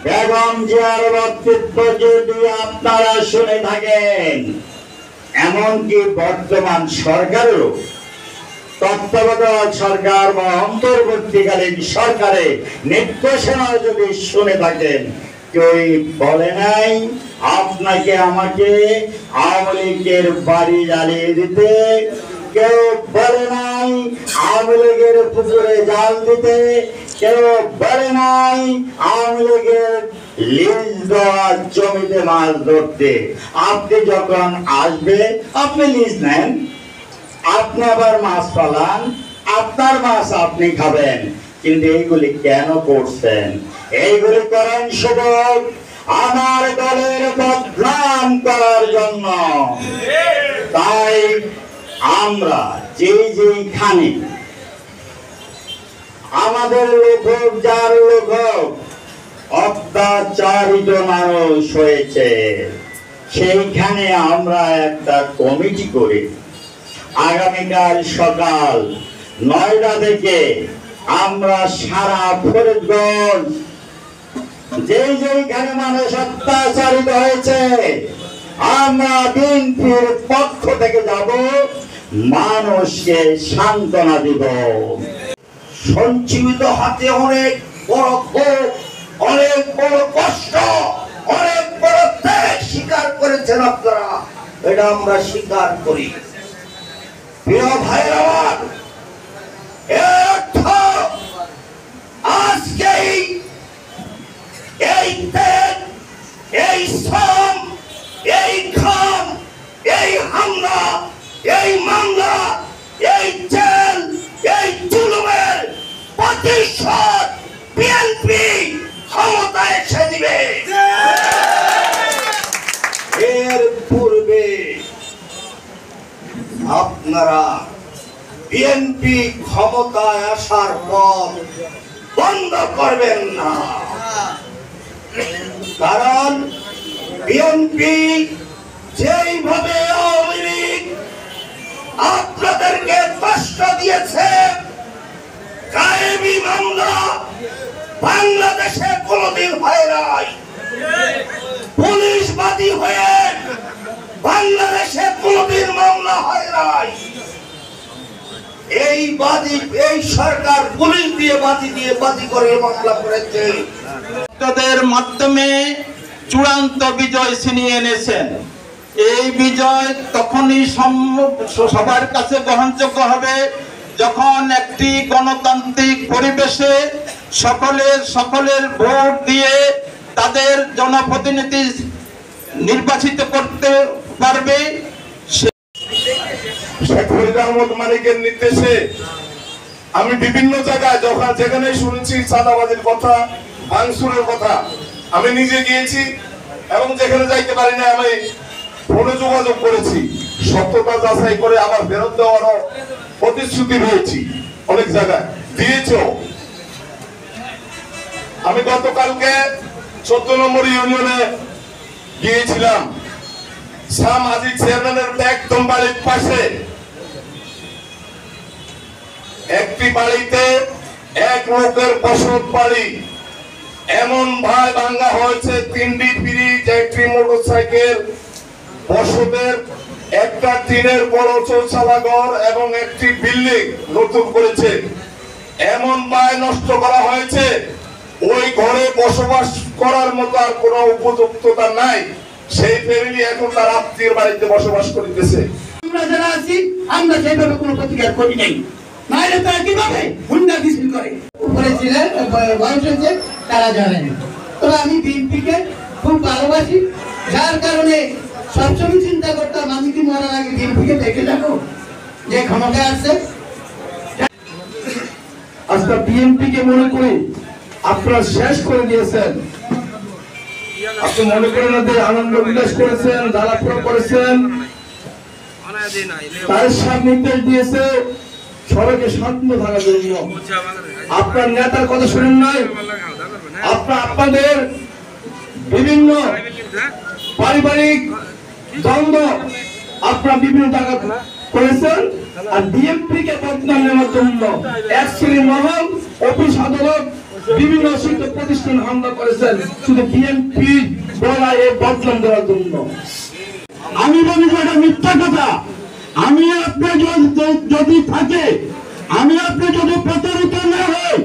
বেগম জিয়ার বক্তব্য যদি আপনারা শুনে থাকেন, এমনকি বর্তমান সরকারেরও, তত্ত্বাবধায়ক সরকার বা অন্তর্বর্তীকালীন সরকারে নির্দেশনা যদি শুনে থাকেন, কেউ বলে নাই আপনাকে আমাকে আওয়ামী লীগের বাড়ি জ্বালিয়ে দিতে, কেউ বলে নাই আওয়ামী লীগের পুকুরে জাল দিতে, কেউ বলে নাই আওয়ামী লীগের লিজ দেওয়া জমিতে মাছ ধরতে। আপনি যখন আসবে আপনি লিজ নেন, আপনি আবার মাছ পালান, আপনার মাছ আপনি খাবেন, কিন্তু এইগুলি কেন করছেন? এইগুলি করেন শুধু আমার দলের বদনাম করার জন্য। তাই আমরা যেখানে আমাদের লোক যার লোক অত্যাচারিত মানুষ হয়েছে, সেইখানে আমরা একটা কমিটি করে আগামীকাল সকাল 9টা থেকে আমরা সারা ফরিদগঞ্জ যেখানে মানুষ অত্যাচারিত হয়েছে, আমরা বিএনপির পক্ষ থেকে যাব, মানুষকে সান্ত্বনা দিব। সঞ্জীবিত হাতে অনেক বড় ক্ষোভ, অনেক বড় কষ্ট, অনেক বড় ত্যাগ স্বীকার করেছেন আপনারা, এটা আমরা স্বীকার করি। প্রিয় ভাইরা আমার, আজকে এই ত্যাগ, এই শ্রম, এই ঘাম, এই হামলা, এই মামলা, এই জেল, এই জুলুমের প্রতিশোধ বিএনপি ক্ষমতায় এসে দিবে। এর পূর্বে আপনারা বিএনপি ক্ষমতায় আসার পর বন্ধ করবেন না, কারণ বিএনপি যেইভাবে আওয়ামী লীগ আপনাদেরকে কষ্ট দিয়েছে, কায়েমি মামলা বাংলাদেশে কোনোদিন হয় নাই, পুলিশ বাদী হয়ে বাংলাদেশে কোনোদিন মামলা হয় নাই। এই সরকার পুলিশ দিয়ে বাদী করে মামলা করেছে। তাদের মাধ্যমে চূড়ান্ত বিজয় ছিনিয়ে এনেছেন। এই বিজয় তখনই সবার কাছে গ্রহণযোগ্য হবে যখন একটি গণতান্ত্রিক পরিবেশে সকলের ভোট দিয়ে তাদের জনপ্রতিনিধি নির্বাচিত করতে পারবে। শেখ ফরিদ আহমদ মানিকের নির্দেশে আমি বিভিন্ন জায়গায় যেখানে শুনেছি চাঁদাবাজির কথা, ভাঙচুরের কথা, আমি নিজে গিয়েছি এবং যেখানে যাইতে পারি না আমি ফোনে যোগাযোগ করেছি, সত্যতা যাচাই করে আমার ফেরত দেওয়ারও প্রতিশ্রুতি রয়েছি, অনেক জায়গায় দিয়েছে। আমি গতকালকে 14 নম্বর ইউনিয়নে গিয়েছিলাম, শাম আজিজ চেয়ারম্যানের একদম বাড়ির পাশে একটি বাড়িতে এক লোকের বসত বাড়ি এমন ভাই ভাঙ্গা হয়েছে, 3টি ফ্রিজ, একটি মোটরসাইকেল, বসতের একটা টিনের বড় চৌচালা ঘর এবং একটি বিল্ডিং নতুন করেছে, এমন ভাই নষ্ট করা হয়েছে। ওই ঘরে বসবাস করার মতো আর কোনো উপযুক্ততা নাই। সেই ফ্যামিলি এখন তার আত্মীয়ের বাড়িতে বসবাস করতেছে। আমরা যারা আছি আমরা সেইভাবে কোনো প্রতিকার করি নাই, নাইলে তারা কিভাবে হুন্ডা মিছিল করে উপরে ছিলেন বয়স হয়েছে তারা জানেন। তবে আমি বিএনপিকে খুব ভালোবাসি, যার কারণে সবসময় চিন্তা করতাম আমি কি মরার আগে বিএনপিকে দেখে যাবো যে ক্ষমতায় আসছে। আজকে বিএনপিকে মনে করি আপনারা শেষ করে দিয়েছেন। আপনি মনে করেন না যে আনন্দ উল্লাস করেছেন, জ্বালাপোড়া করেছেন, তার সব নির্দেশ দিয়েছে সবাইকে শান্ত থাকার জন্য। আপনার নেতার কথা শুনেন নাই, আপনাদের বিভিন্ন পারিবারিক দ্বন্দ্ব আপনারা বিভিন্ন জায়গা করেছেন, আর বিএনপি কে বদনাম নেওয়ার জন্য এক শ্রেণীর মহল অফিস আদালত বিভিন্ন শিক্ষা প্রতিষ্ঠান হামলা করেছেন শুধু বিএনপি বলায় বদনাম দেওয়ার জন্য। আমি বলি যে এটা মিথ্যা কথা। আমি আপনি যদি থাকে, আমি আপনি যদি প্রতারিত না হই,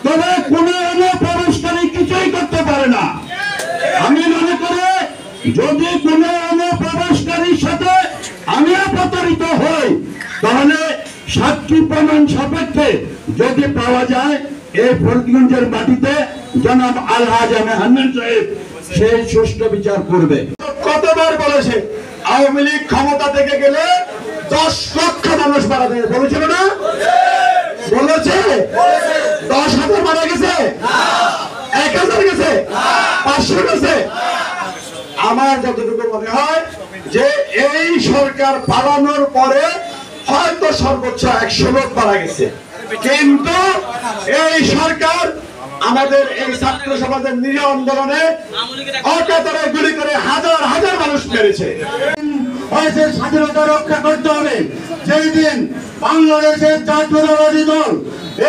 তবে কোন অনুপ্রবেশকারী কিছুই করতে পারে না। আমি মনে করি যদি কোন অনুপ্রবেশকারীর সাথে আমিও প্রতারিত হই, তাহলে সাক্ষী প্রমাণ সাপেক্ষে যদি পাওয়া যায় এই ফরিদগঞ্জের মাটিতে জনাব আলহাজ হান্নান সাহেব সেই সুষ্ঠু বিচার করবে। কতবার বলেছে আওয়ামী লীগ ক্ষমতা থেকে গেলে 10 লক্ষ মানুষ মারা যাবে, বলেছিল না? বলেছে 10,000 মারা গেছে, 1,000 গেছে, 500 গেছে। আমার যতটুকু মনে হয় যে এই সরকার পালানোর পরে হয়তো সর্বোচ্চ 100 লোক মারা গেছে, কিন্তু এই সরকার আমাদের এই ছাত্র সমাজের নিরীহ আন্দোলনে অকাতরে গুলি করে হাজার হাজার মানুষ মেরেছে। স্বাধীনতা রক্ষা করতে হবে। যেই দিন বাংলাদেশের জাতীয়তাবাদী দল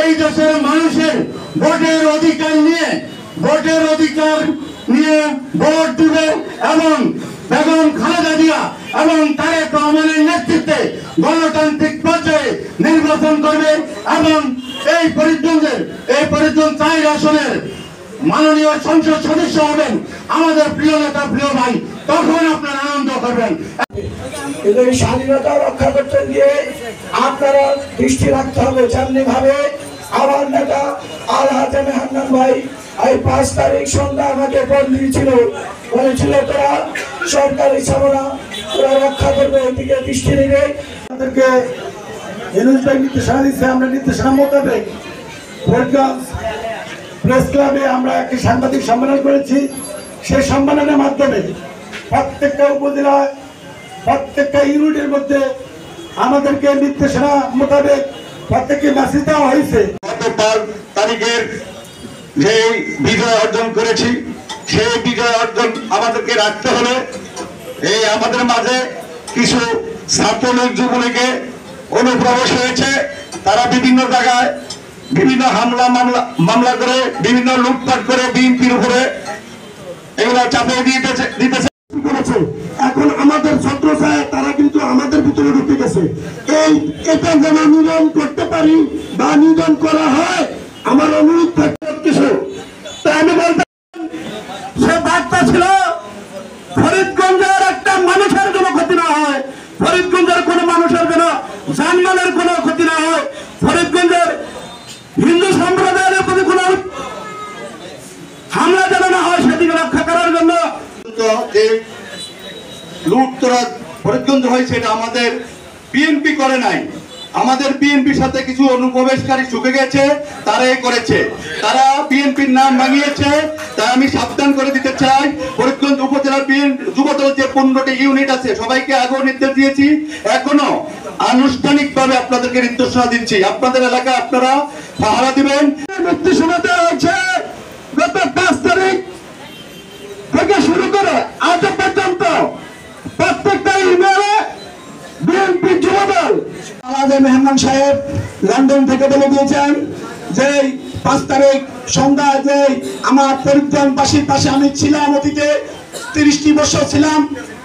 এই দেশের মানুষের ভোটের অধিকার নিয়ে ভোট দিবে এবং বেগম খালেদা জিয়া এবং তারেক রহমানের নেতৃত্বে গণতান্ত্রিক পর্যায়ে নির্বাচন করবে এবং এই ফরিদগঞ্জ 4 আসনের মাননীয় সংসদ সদস্য হবেন আমাদের প্রিয় নেতা, প্রিয় ভাই, তখন আপনারা আনন্দ করবেন। এই স্বাধীনতা রক্ষা করতে গিয়ে আপনারা দৃষ্টি রাখতে হবে। যেমনি ভাবে আমার নেতা আলহাজ হান্নান ভাই এই 5 তারিখ সন্ধ্যা আমাকে ফোন দিয়েছিল, বলেছিল তোরা সরকারি ছাড়া তোরা রক্ষা করবে, এদিকে দৃষ্টি দিবে। আমাদেরকে নির্দেশনা দিচ্ছে, আমরা নির্দেশনা মোতাবেক ফরিদগঞ্জ প্রেস ক্লাবে আমরা একটি সাংবাদিক সম্মেলন করেছি। সেই সম্মেলনের মাধ্যমে প্রত্যেকটা উপজেলায় প্রত্যেকটা ইউনিটের মধ্যে আমাদেরকে নির্দেশনা মোতাবেক প্রত্যেককে মেসেজ দেওয়া হয়েছে। গত 5 তারিখের যে বিজয় অর্জন করেছি, সেই বিজয় অর্জন আমাদেরকে রাখতে হলে এই আমাদের মাঝে কিছু ছাত্রলীগ যুবলীগে অনুপ্রবেশ হয়েছে। তারা বিভিন্ন জায়গায় বিভিন্ন মামলা করে, বিভিন্ন লুটপাট করে বিএনপির উপরে এগুলো চাপিয়ে দিতেছে। এখন আমাদের ছাত্র তারা কিন্তু আমাদের ভিতরে ঢুকে গেছে। এটা যেন নিধন করতে পারি বা নিধন করা হয়, আমার অনুরোধ থাকবে কিছু। তাই আমি বলতাম সে বার্তা ছিল ফরিদগঞ্জের একটা মানুষের কোনো ক্ষতি না হয়, ফরিদগঞ্জের কোনো মানুষের যেন জানমালের কোনো ক্ষতি না হয়, ফরিদগঞ্জের হিন্দু সম্প্রদায়ের প্রতি কোনো হামলা যেন না হয়, সেদিকে রক্ষা করার জন্য যে লুটতরা ফরিদগঞ্জ হয়েছে এটা আমাদের বিএনপি করে নাই। আমাদের বিএনপির সাথে কিছু অনুপ্রবেশকারী ঢুকে গেছে, তারাই করেছে। তারা বিএনপির নাম ভাঙিয়েছে। তাই আমি সাবধান করে দিতে চাই, ফরিদগঞ্জ উপজেলার যুবদল যে 15টি ইউনিট আছে সবাইকে আগেও নির্দেশ দিয়েছি, এখনো আনুষ্ঠানিকভাবে আপনাদেরকে নির্দেশনা দিচ্ছি। আপনাদের এলাকায় আপনারা পাহারা দিবেন। নির্দেশনা দেওয়া হয়েছে গত 5 তারিখ থেকে শুরু করে আজ পর্যন্ত প্রত্যেকটা ইউনিয়নে বিএনপি যুবদল আলাদা মেহমান সাহেব লন্ডন থেকে বলে দিয়েছেন যে 5 তারিখ সন্ধ্যায় যে আমার ফরিদগঞ্জবাসীর পাশে আমি ছিলাম, অতীতে 30টি বছর ছিলাম,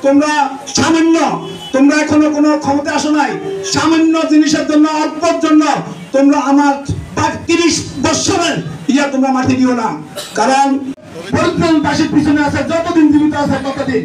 তোমরা এখনো কোনো ক্ষমতা আসো নাই, সামান্য জিনিসের জন্য, অল্পর জন্য তোমরা আমার 30 বছরের তোমরা মাটি দিও না। কারণ ফরিদগঞ্জবাসীর পিছনে আছে, যতদিন জীবিত আছে ততদিন